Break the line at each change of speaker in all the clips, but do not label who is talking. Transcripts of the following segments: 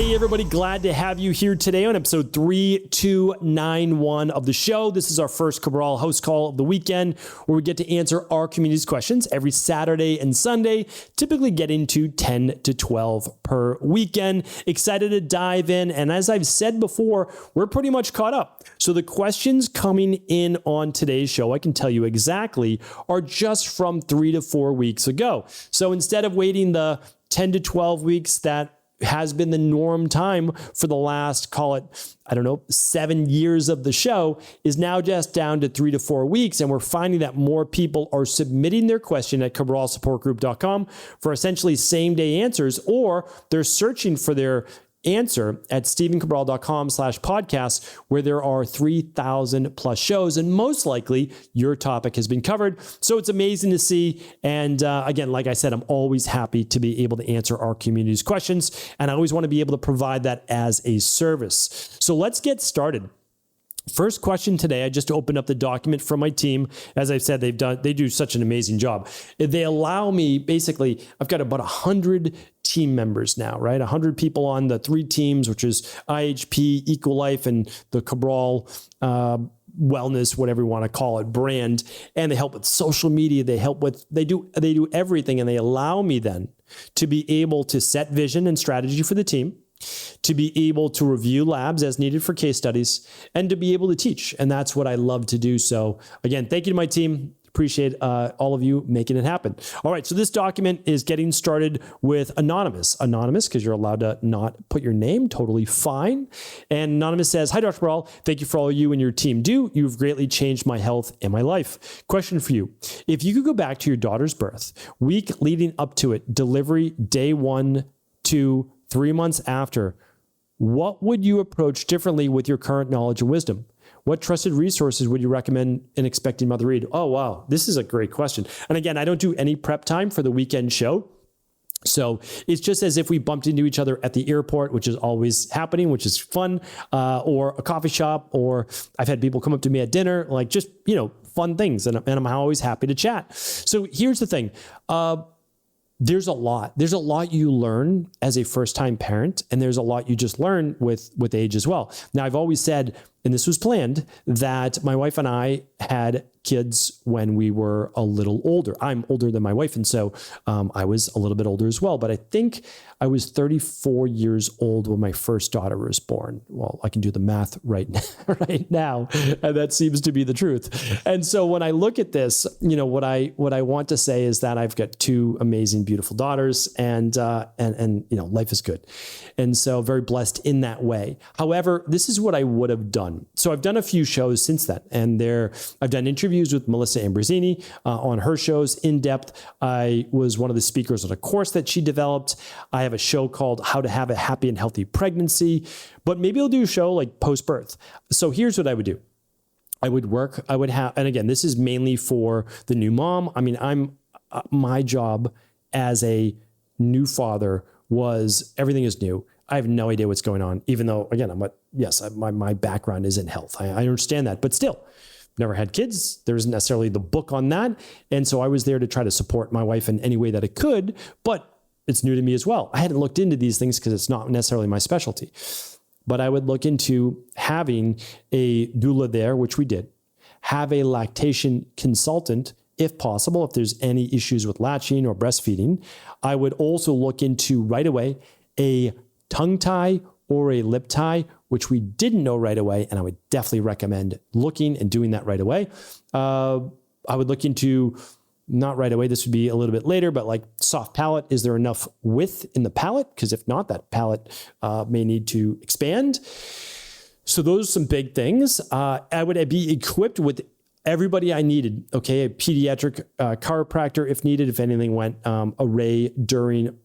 Hey everybody, glad to have you here today on episode 3291 of the show. This is our first Cabral HouseCall of the weekend, where we get to answer our community's questions every Saturday and Sunday, typically getting to 10 to 12 per weekend. Excited to dive in, and as I've said before, we're pretty much caught up. So the questions coming in on today's show, I can tell you exactly, are just from 3 to 4 weeks ago. So instead of waiting the 10 to 12 weeks that has been the norm time for the last, call it, 7 years of the show, is now just down to 3 to 4 weeks. And we're finding that more people are submitting their question at cabralsupportgroup.com for essentially same day answers, or they're searching for their answer at stephencabral.com/podcast, where there are 3,000 plus shows, and most likely your topic has been covered. So it's amazing to see. And again, like I said, I'm always happy to be able to answer our community's questions, and I always want to be able to provide that as a service. So let's get started. First question today, I just opened up the document from my team. As I've said, they do such an amazing job. They allow me, basically, I've got about 100 team members now, right? 100 people on the 3 teams, which is IHP, Equalife, and the Cabral wellness, whatever you want to call it, brand. And they help with social media. They do everything. And they allow me then to be able to set vision and strategy for the team, to be able to review labs as needed for case studies, and to be able to teach. And that's what I love to do. So again, thank you to my team. Appreciate all of you making it happen. All right, so this document is getting started with Anonymous. Anonymous, because you're allowed to not put your name, totally fine. And Anonymous says, "Hi, Dr. Cabral. Thank you for all you and your team do. You've greatly changed my health and my life. Question for you. If you could go back to your daughter's birth, week leading up to it, delivery, day 1, 2, 3 months after, what would you approach differently with your current knowledge and wisdom? What trusted resources would you recommend an expecting mother read?" Oh, wow. This is a great question. And again, I don't do any prep time for the weekend show. So it's just as if we bumped into each other at the airport, which is always happening, which is fun, or a coffee shop, or I've had people come up to me at dinner, like just, fun things. And I'm always happy to chat. So here's the thing. There's a lot you learn as a first-time parent, and there's a lot you just learn with age as well. Now, I've always said, and this was planned, that my wife and I had kids when we were a little older. I'm older than my wife, and so I was a little bit older as well. But I think I was 34 years old when my first daughter was born. Well, I can do the math right now, and that seems to be the truth. And so when I look at this, what I want to say is that I've got 2 amazing, beautiful daughters, and life is good, and so very blessed in that way. However, this is what I would have done. So I've done a few shows since then, and I've done interviews with Melissa Ambrosini on her shows in depth. I was one of the speakers on a course that she developed. I have a show called How to Have a Happy and Healthy Pregnancy, but maybe I'll do a show like post-birth. So here's what I would do. And again, this is mainly for the new mom. I mean, my job as a new father was everything is new. I have no idea what's going on, even though, again, my background is in health. I understand that, but still, never had kids. There isn't necessarily the book on that. And so I was there to try to support my wife in any way that I could, but it's new to me as well. I hadn't looked into these things because it's not necessarily my specialty, but I would look into having a doula there, which we did, have a lactation consultant, if possible, if there's any issues with latching or breastfeeding. I would also look into right away a tongue tie or a lip tie, which we didn't know right away. And I would definitely recommend looking and doing that right away. I would look into, not right away, this would be a little bit later, but like soft palate. Is there enough width in the palate? Because if not, that palate may need to expand. So those are some big things. I would be equipped with everybody I needed. Okay, a pediatric chiropractor if needed, if anything went array during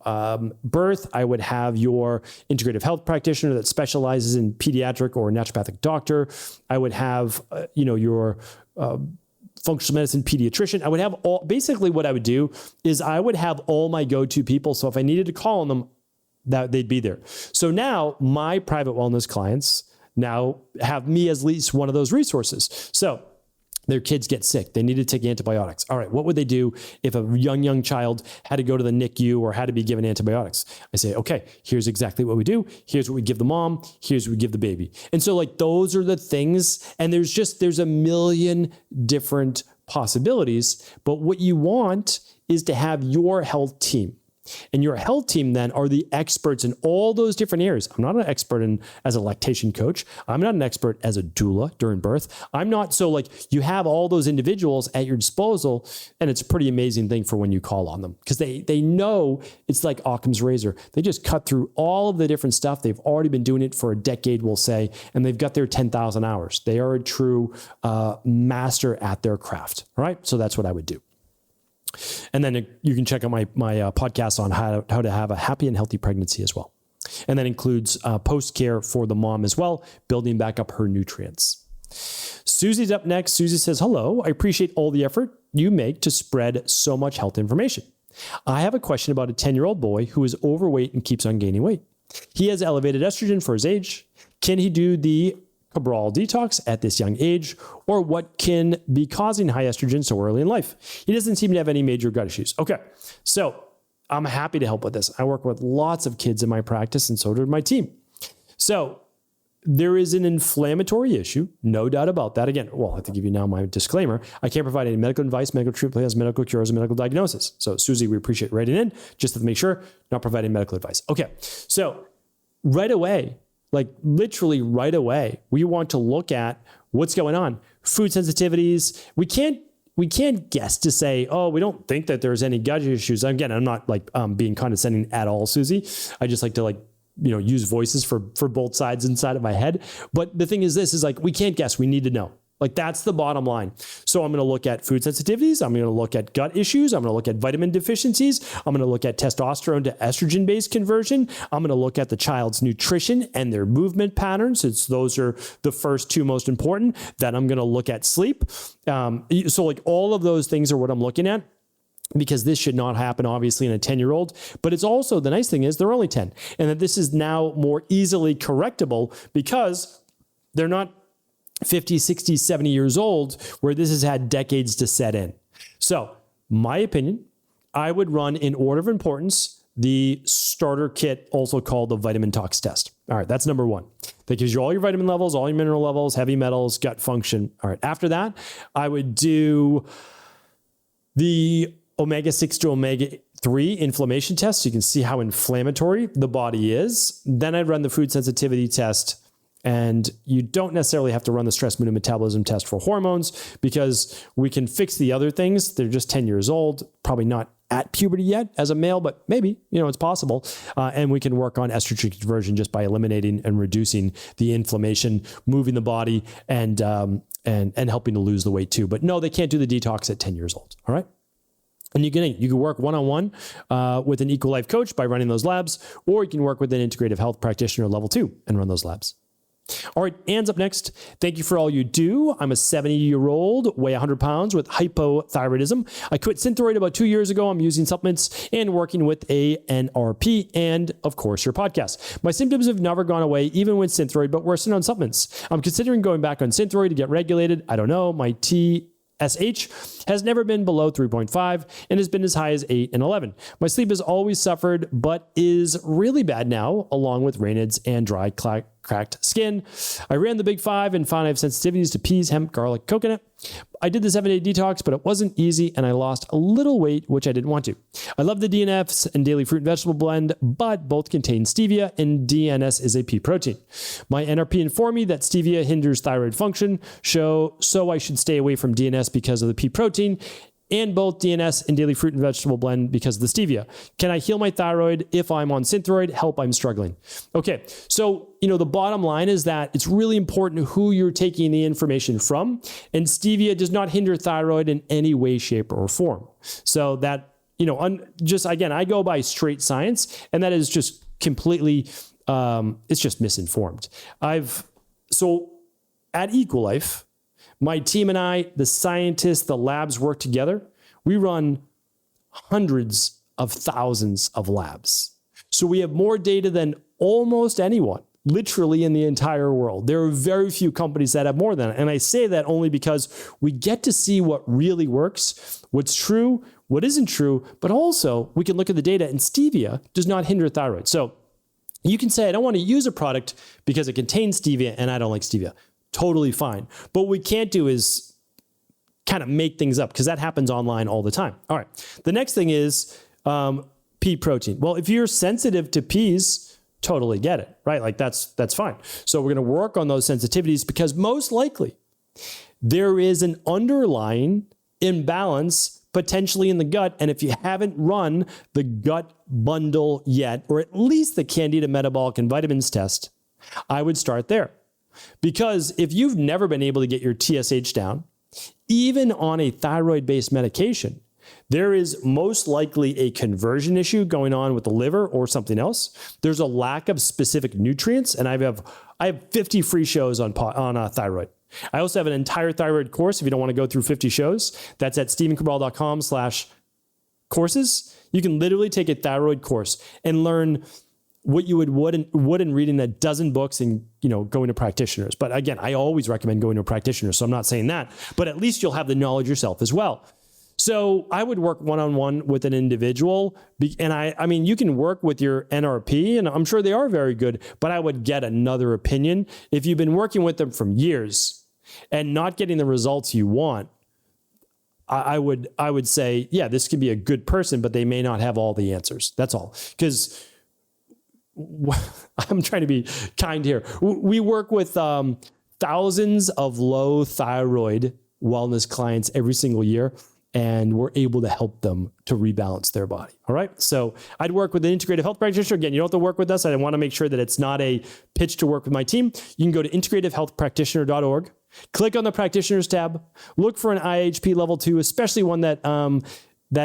birth. I would have your integrative health practitioner that specializes in pediatric or naturopathic doctor. I would have your functional medicine pediatrician. I would have basically what I would do is I would have all my go-to people. So if I needed to call on them, that they'd be there. So now my private wellness clients now have me as at least one of those resources. So their kids get sick. They need to take antibiotics. All right, what would they do if a young child had to go to the NICU or had to be given antibiotics? I say, okay, here's exactly what we do. Here's what we give the mom. Here's what we give the baby. And so like those are the things. And there's a million different possibilities. But what you want is to have your health team. And your health team then are the experts in all those different areas. I'm not an expert as a lactation coach. I'm not an expert as a doula during birth. I'm not. So like you have all those individuals at your disposal, and it's a pretty amazing thing for when you call on them, because they know it's like Occam's razor. They just cut through all of the different stuff. They've already been doing it for a decade, we'll say, and they've got their 10,000 hours. They are a true master at their craft. All right. So that's what I would do. And then you can check out my podcast on how to have a happy and healthy pregnancy as well. And that includes post-care for the mom as well, building back up her nutrients. Susie's up next. Susie says, hello, I appreciate all the effort you make to spread so much health information. I have a question about a 10-year-old boy who is overweight and keeps on gaining weight. He has elevated estrogen for his age. Can he do the Cabral detox at this young age, or what can be causing high estrogen so early in life? He doesn't seem to have any major gut issues. Okay, so I'm happy to help with this. I work with lots of kids in my practice, and so does my team. So there is an inflammatory issue, no doubt about that. Again, well, I have to give you now my disclaimer. I can't provide any medical advice, medical treatment plans, medical cures, or medical diagnosis. So Susie, we appreciate writing in, just to make sure, not providing medical advice. Okay, so right away, like literally right away, we want to look at what's going on. Food sensitivities. We can't guess to say, oh, we don't think that there's any gut issues. Again, I'm not like being condescending at all, Susie. I just like to use voices for both sides inside of my head. But the thing is, this is like, we can't guess. We need to know. Like that's the bottom line. So I'm going to look at food sensitivities. I'm going to look at gut issues. I'm going to look at vitamin deficiencies. I'm going to look at testosterone to estrogen-based conversion. I'm going to look at the child's nutrition and their movement patterns, since those are the first two most important. Then I'm going to look at sleep. So like all of those things are what I'm looking at, because this should not happen, obviously, in a 10-year-old. But it's also, the nice thing is they're only 10, and that this is now more easily correctable because they're not 50, 60, 70 years old, where this has had decades to set in. So my opinion, I would run in order of importance the starter kit, also called the vitamin tox test. All right, that's number one. That gives you all your vitamin levels, all your mineral levels, heavy metals, gut function. All right, after that, I would do the omega-6 to omega-3 inflammation test, so you can see how inflammatory the body is. Then I'd run the food sensitivity test. And you don't necessarily have to run the stress, mood, and metabolism test for hormones, because we can fix the other things. They're just 10 years old, probably not at puberty yet as a male, but maybe, it's possible. And we can work on estrogen conversion just by eliminating and reducing the inflammation, moving the body, and helping to lose the weight too. But no, they can't do the detox at 10 years old. All right. And you can work one-on-one with an Equal Life coach by running those labs, or you can work with an integrative health practitioner level 2 and run those labs. All right, Anne's up next. Thank you for all you do. I'm a 70-year-old, weigh 100 pounds with hypothyroidism. I quit Synthroid about 2 years ago. I'm using supplements and working with a NRP and, of course, your podcast. My symptoms have never gone away, even with Synthroid, but worsened on supplements. I'm considering going back on Synthroid to get regulated. I don't know. My TSH has never been below 3.5 and has been as high as 8 and 11. My sleep has always suffered, but is really bad now, along with Raynaud's and dry cracked skin. I ran the Big 5 and found I have sensitivities to peas, hemp, garlic, coconut. I did the 7-day detox, but it wasn't easy, and I lost a little weight, which I didn't want to. I love the DNFs and daily fruit and vegetable blend, but both contain stevia, and DNS is a pea protein. My NRP informed me that stevia hinders thyroid function, so I should stay away from DNS because of the pea protein, and both DNS and daily fruit and vegetable blend because of the stevia. Can I heal my thyroid if I'm on Synthroid? Help, I'm struggling. Okay, so the bottom line is that it's really important who you're taking the information from, and stevia does not hinder thyroid in any way, shape, or form. So that, again, I go by straight science, and that is just completely, it's just misinformed. So at Equal Life, my team and I, the scientists, the labs work together. We run hundreds of thousands of labs. So we have more data than almost anyone. literally in the entire world. There are very few companies that have more than it. And I say that only because we get to see what really works, what's true, what isn't true, but also we can look at the data, and stevia does not hinder thyroid. So you can say, I don't want to use a product because it contains stevia and I don't like stevia. Totally fine. But what we can't do is kind of make things up, because that happens online all the time. All right. The next thing is pea protein. Well, if you're sensitive to peas, totally get it, right? Like that's fine. So we're going to work on those sensitivities, because most likely there is an underlying imbalance potentially in the gut. And if you haven't run the gut bundle yet, or at least the Candida metabolic and vitamins test, I would start there. Because if you've never been able to get your TSH down, even on a thyroid-based medication, there is most likely a conversion issue going on with the liver or something else. There's a lack of specific nutrients, and I have 50 free shows on thyroid. I also have an entire thyroid course. If you don't want to go through 50 shows, that's at stephencabral.com/courses. You can literally take a thyroid course and learn what you would in reading a dozen books and, going to practitioners. But again, I always recommend going to a practitioner, so I'm not saying that, but at least you'll have the knowledge yourself as well. So I would work one-on-one with an individual. And I mean, you can work with your NRP, and I'm sure they are very good, but I would get another opinion. If you've been working with them for years and not getting the results you want, I would say, yeah, this could be a good person, but they may not have all the answers. That's all. Because I'm trying to be kind here. We work with thousands of low thyroid wellness clients every single year, and we're able to help them to rebalance their body. All right. So I'd work with an integrative health practitioner. Again, you don't have to work with us. I want to make sure that it's not a pitch to work with my team. You can go to integrativehealthpractitioner.org, click on the practitioners tab, look for an IHP level 2, especially one that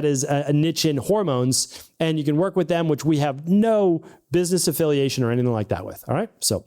is a niche in hormones, and you can work with them, which we have no business affiliation or anything like that with. All right. So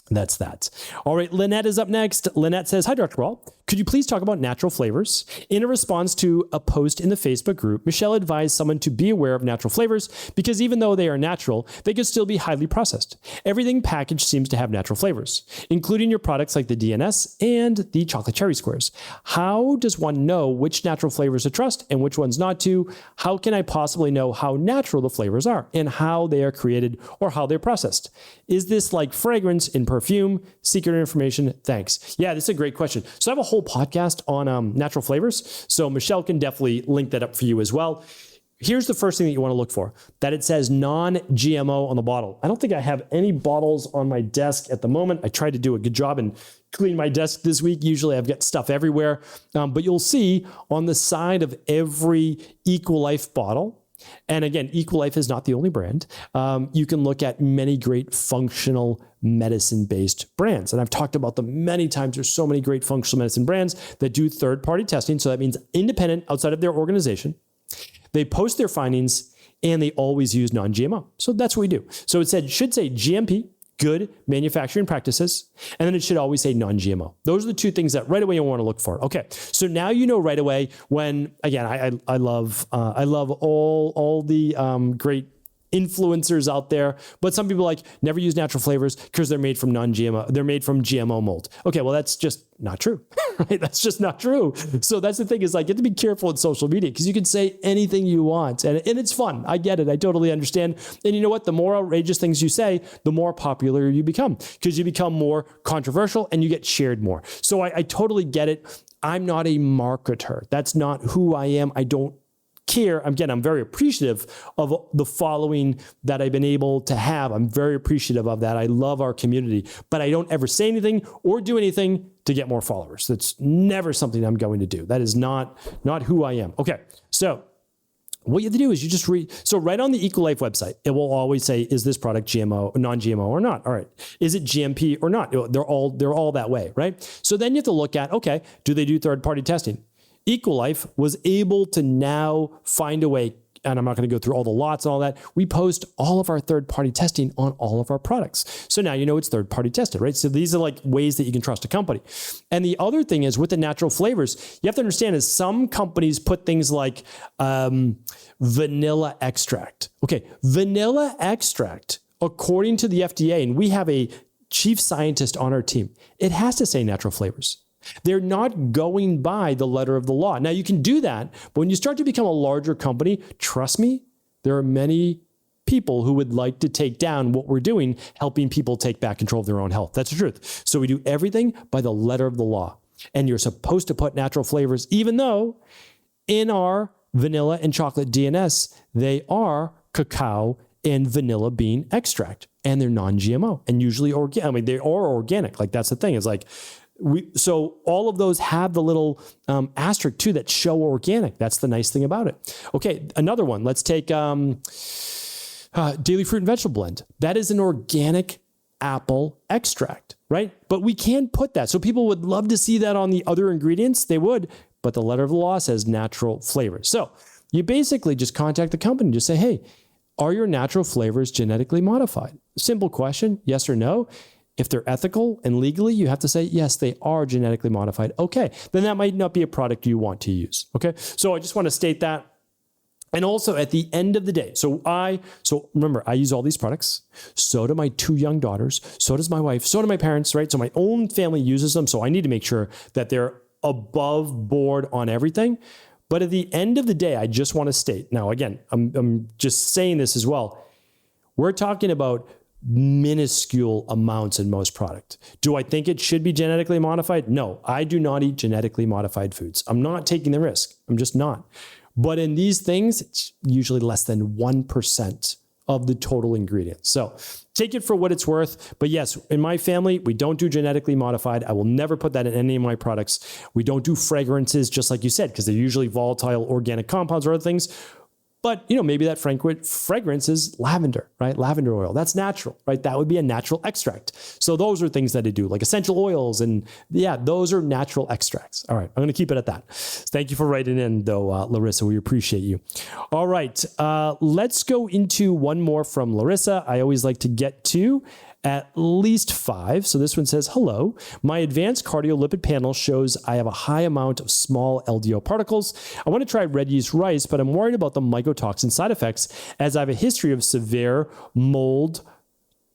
that's that. All right. Lynette is up next. Lynette says, hi, Dr. Cabral. Could you please talk about natural flavors? In a response to a post in the Facebook group, Michelle advised someone to be aware of natural flavors because even though they are natural, they could still be highly processed. Everything packaged seems to have natural flavors, including your products like the DNS and the chocolate cherry squares. How does one know which natural flavors to trust and which ones not to? How can I possibly know how natural the flavors are and how they are created or how they're processed? Is this like fragrance in perfume? Secret information? Thanks. Yeah, this is a great question. So I have a whole podcast on natural flavors. So Michelle can definitely link that up for you as well. Here's the first thing that you want to look for, that it says non-GMO on the bottle. I don't think I have any bottles on my desk at the moment. I tried to do a good job and clean my desk this week. Usually I've got stuff everywhere, but you'll see on the side of every Equilife bottle, and again, Equilife is not the only brand. You can look at many great functional medicine-based brands. And I've talked about them many times. There's so many great functional medicine brands that do third-party testing. So that means independent outside of their organization. They post their findings and they always use non-GMO. So that's what we do. So it should say GMP, good manufacturing practices, and then it should always say non-GMO. Those are the two things that right away you want to look for. Okay, so now you know right away when, again, I love all the great influencers out there, but some people never use natural flavors because they're made from non-GMO. They're made from GMO mold. Okay, well that's just not true. Right? That's just not true. So that's the thing is you have to be careful in social media because you can say anything you want and it's fun. I get it. I totally understand. And you know what? The more outrageous things you say, the more popular you become because you become more controversial and you get shared more. So I totally get it. I'm not a marketer. That's not who I am. I don't care. Again, I'm very appreciative of the following that I've been able to have. I'm very appreciative of that. I love our community, but I don't ever say anything or do anything to get more followers. That's never something I'm going to do. That is not who I am. Okay. So what you have to do is you just read. So right on the Equilife website, it will always say, is this product GMO, non-GMO or not? All right. Is it GMP or not? They're all that way, right? So then you have to look at, okay, do they do third-party testing? Equilife was able to now find a way, and I'm not going to go through all the lots and all that. We post all of our third-party testing on all of our products. So now you know it's third-party tested, right? So these are ways that you can trust a company. And the other thing is with the natural flavors, you have to understand is some companies put things like vanilla extract. Okay, vanilla extract according to the FDA, and we have a chief scientist on our team, it has to say natural flavors. They're not going by the letter of the law. Now, you can do that, but when you start to become a larger company, trust me, there are many people who would like to take down what we're doing, helping people take back control of their own health. That's the truth. So we do everything by the letter of the law. And you're supposed to put natural flavors, even though in our vanilla and chocolate DNS, they are cacao and vanilla bean extract, and they're non-GMO and usually organic. I mean, they are organic. Like, that's the thing. It's like, so all of those have the little asterisk too that show organic. That's the nice thing about it. Okay, another one. Let's take daily fruit and vegetable blend. That is an organic apple extract, right? But we can put that. So people would love to see that on the other ingredients. They would, but the letter of the law says natural flavors. So you basically just contact the company, just say, hey, are your natural flavors genetically modified? Simple question, yes or no. If they're ethical and legally, you have to say, yes, they are genetically modified. Okay, then that might not be a product you want to use. Okay, so I just want to state that. And also at the end of the day, so remember, I use all these products. So do my 2 young daughters. So does my wife. So do my parents, right? So my own family uses them. So I need to make sure that they're above board on everything. But at the end of the day, I just want to state, now again, I'm just saying this as well. We're talking about minuscule amounts in most product. Do I think it should be genetically modified? No, I do not eat genetically modified foods. I'm not taking the risk. I'm just not. But in these things, it's usually less than 1% of the total ingredients. So take it for what it's worth. But yes, in my family, we don't do genetically modified. I will never put that in any of my products. We don't do fragrances, just like you said, because they're usually volatile organic compounds or other things. But, maybe that fragrance is lavender, right? Lavender oil. That's natural, right? That would be a natural extract. So those are things that I do, like essential oils. And yeah, those are natural extracts. All right. I'm going to keep it at that. Thank you for writing in, though, Larissa. We appreciate you. All right. Let's go into one more from Larissa. I always like to get to at least 5. So this one says, hello, my advanced cardiolipid panel shows I have a high amount of small LDL particles. I want to try red yeast rice, but I'm worried about the mycotoxin side effects as I have a history of severe mold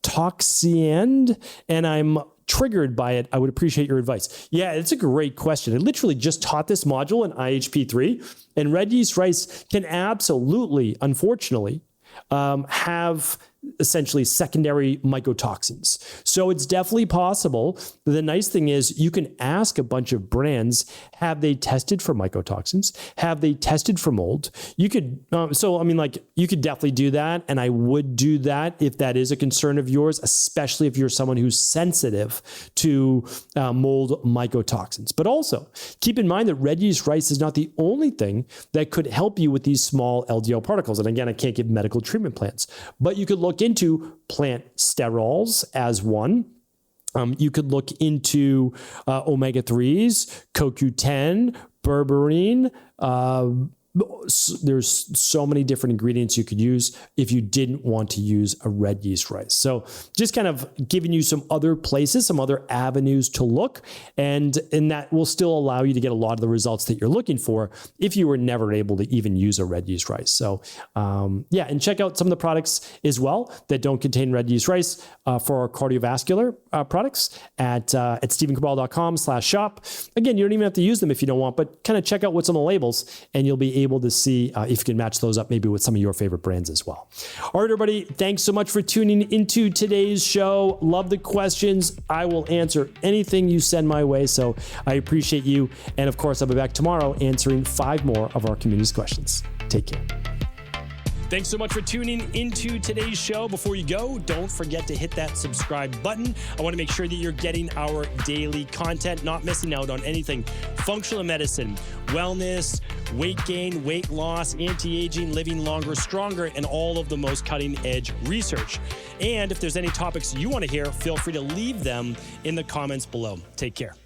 toxin and I'm triggered by it. I would appreciate your advice. Yeah, it's a great question. I literally just taught this module in IHP3, and red yeast rice can absolutely, unfortunately, have essentially secondary mycotoxins. So it's definitely possible. The nice thing is you can ask a bunch of brands, have they tested for mycotoxins? Have they tested for mold? You could, you could definitely do that. And I would do that if that is a concern of yours, especially if you're someone who's sensitive to mold mycotoxins. But also keep in mind that red yeast rice is not the only thing that could help you with these small LDL particles. And again, I can't give medical treatment plans, but you could look into plant sterols as one. You could look into omega-3s, CoQ10, berberine. There's so many different ingredients you could use if you didn't want to use a red yeast rice. So just kind of giving you some other places, some other avenues to look, and that will still allow you to get a lot of the results that you're looking for if you were never able to even use a red yeast rice. So and check out some of the products as well that don't contain red yeast rice for our cardiovascular products at stephencabral.com/shop. Again, you don't even have to use them if you don't want, but kind of check out what's on the labels and you'll be able to see if you can match those up maybe with some of your favorite brands as well. All right, everybody, thanks so much for tuning into today's show. Love the questions. I will answer anything you send my way, so I appreciate you. And of course, I'll be back tomorrow answering 5 more of our community's questions. Take care. Thanks so much for tuning into today's show. Before you go, don't forget to hit that subscribe button. I want to make sure that you're getting our daily content, not missing out on anything functional medicine, wellness, weight gain, weight loss, anti-aging, living longer, stronger, and all of the most cutting-edge research. And if there's any topics you want to hear, feel free to leave them in the comments below. Take care.